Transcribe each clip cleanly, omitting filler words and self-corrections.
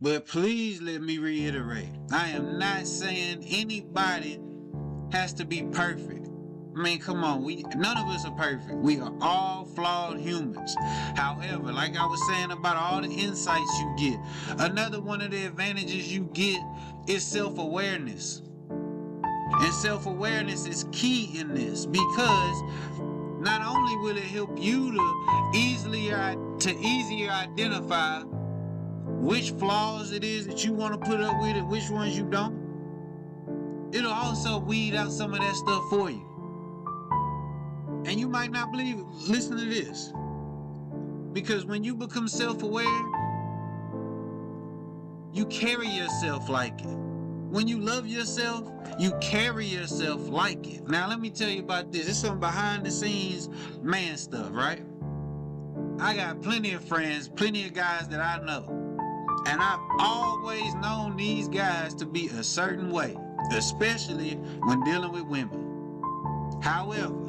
But please let me reiterate, I am not saying anybody has to be perfect. I mean, come on, none of us are perfect. We are all flawed humans. However, like I was saying about all the insights you get, another one of the advantages you get is self-awareness. And self-awareness is key in this because not only will it help you to easier identify which flaws it is that you want to put up with and which ones you don't, it'll also weed out some of that stuff for you. And you might not believe it. Listen to this. Because when you become self-aware, you carry yourself like it. When you love yourself, you carry yourself like it. Now, let me tell you about this. It's some behind the scenes man stuff, right? I got plenty of friends, plenty of guys that I know. And I've always known these guys to be a certain way, especially when dealing with women. However,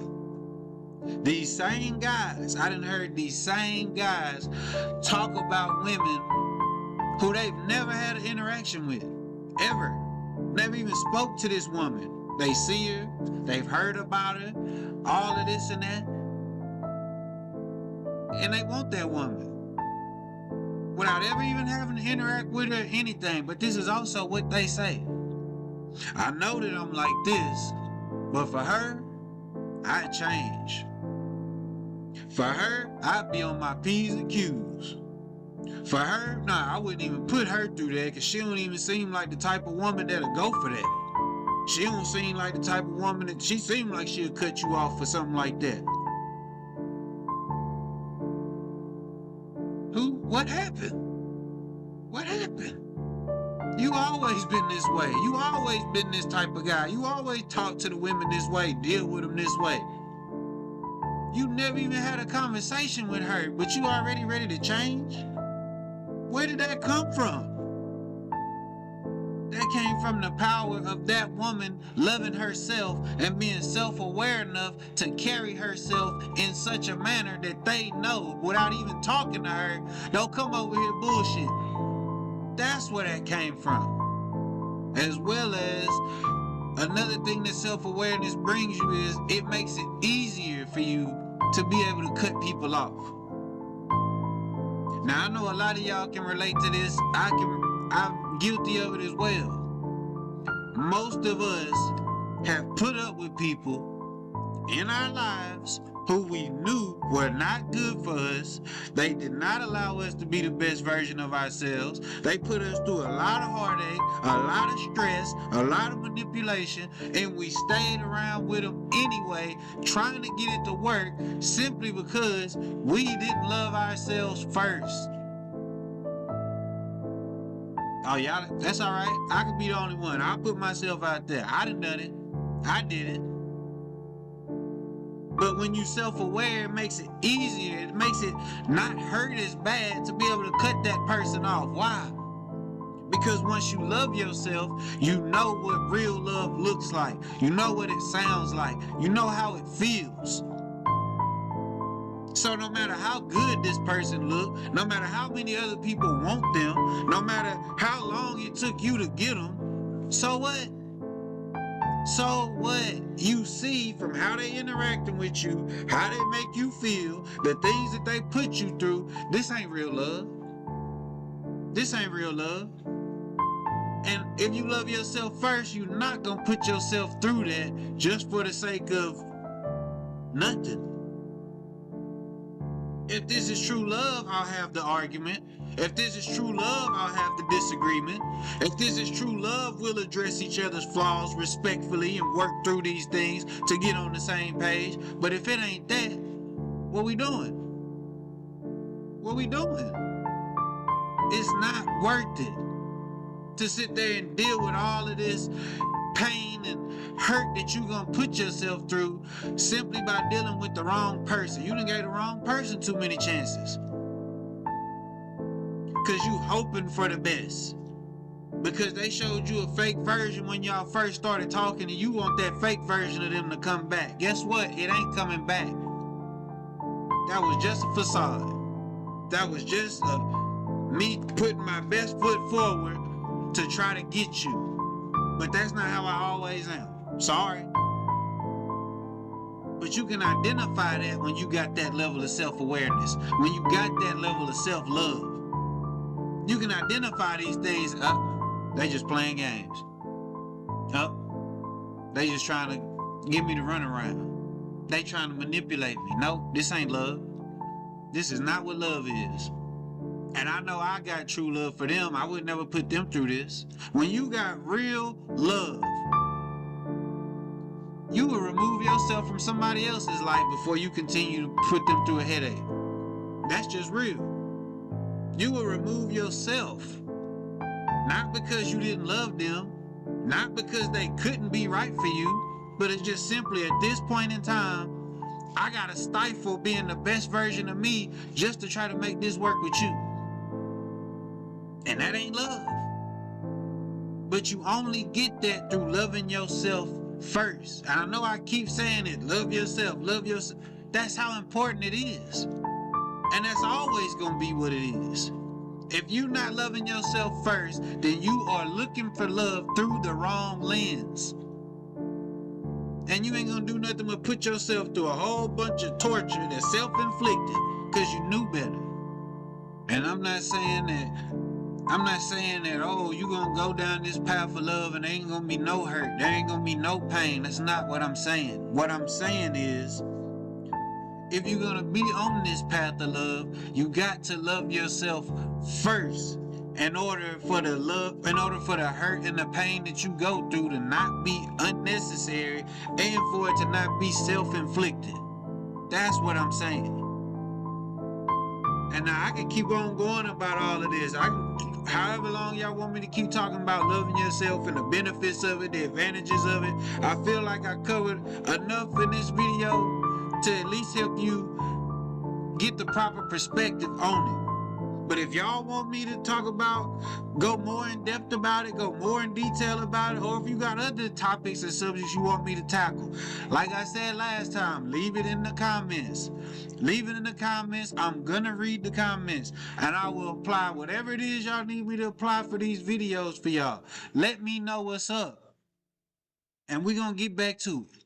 these same guys, I done heard these same guys talk about women who they've never had an interaction with, ever. Never even spoke to this woman. They see her, they've heard about her, all of this and that, and they want that woman without ever even having to interact with her or anything. But this is also what they say. I know that I'm like this, but for her, I'd change. For her, I'd be on my P's and Q's. For her, nah, I wouldn't even put her through that because she don't even seem like the type of woman that'll go for that. She don't seem like the type of woman that she seemed like she'll cut you off for something like that. What happened? What happened? You always been this way. You always been this type of guy. You always talk to the women this way, deal with them this way. You never even had a conversation with her, but you already ready to change? Where did that come from? That came from the power of that woman loving herself and being self-aware enough to carry herself in such a manner that they know, without even talking to her, don't come over here bullshit. That's where that came from. As well as another thing that self-awareness brings you is it makes it easier for you to be able to cut people off. Now I know a lot of y'all can relate to this. I'm guilty of it as well. Most of us have put up with people in our lives who we knew were not good for us. They did not allow us to be the best version of ourselves. They put us through a lot of heartache, a lot of stress, a lot of manipulation, and we stayed around with them anyway, trying to get it to work simply because we didn't love ourselves first. Oh, y'all, that's all right. I could be the only one. I'll put myself out there. I done it. I did it. But when you self-aware, it makes it easier. It makes it not hurt as bad to be able to cut that person off. Why? Because once you love yourself, you know what real love looks like. You know what it sounds like. You know how it feels. So no matter how good this person look, no matter how many other people want them, no matter how long it took you to get them, so what? So what? You see from how they interacting with you, how they make you feel, the things that they put you through, this ain't real love. This ain't real love. And if you love yourself first, you're not gonna put yourself through that just for the sake of nothing. If this is true love, I'll have the argument. If this is true love, I'll have the disagreement. If this is true love, we'll address each other's flaws respectfully and work through these things to get on the same page. But if it ain't that, what we doing? What we doing? It's not worth it to sit there and deal with all of this pain and hurt that you're gonna put yourself through simply by dealing with the wrong person. You done gave the wrong person too many chances. Cause you hoping for the best. Because they showed you a fake version when y'all first started talking and you want that fake version of them to come back. Guess what? It ain't coming back. That was just a facade. That was just a me putting my best foot forward to try to get you. But that's not how I always am. Sorry. But you can identify that when you got that level of self-awareness, when you got that level of self-love. You can identify these things. They just playing games. They just trying to get me to run around. They trying to manipulate me. No, this ain't love. This is not what love is. And I know I got true love for them. I would never put them through this. When you got real love, you will remove yourself from somebody else's life before you continue to put them through a headache. That's just real. You will remove yourself, not because you didn't love them, not because they couldn't be right for you, but it's just simply at this point in time, I gotta stifle being the best version of me just to try to make this work with you. And that ain't love. But you only get that through loving yourself first. And I know I keep saying it, love yourself, love yourself. That's how important it is. And that's always gonna be what it is. If you're not loving yourself first, then you are looking for love through the wrong lens. And you ain't gonna do nothing but put yourself through a whole bunch of torture that's self-inflicted because you knew better. And I'm not saying that, oh, you gonna go down this path of love and there ain't gonna be no hurt, there ain't gonna be no pain. That's not what I'm saying. What I'm saying is, if you're gonna be on this path of love, you got to love yourself first in order for the hurt and the pain that you go through to not be unnecessary and for it to not be self-inflicted. That's what I'm saying. And now I can keep on going about all of this. However long y'all want me to keep talking about loving yourself and the benefits of it, the advantages of it. I feel like I covered enough in this video to at least help you get the proper perspective on it. But if y'all want me to go more in depth about it, go more in detail about it, or if you got other topics and subjects you want me to tackle, like I said last time, leave it in the comments. Leave it in the comments. I'm gonna read the comments and I will apply whatever it is y'all need me to apply for these videos for y'all. Let me know what's up and we're gonna get back to it.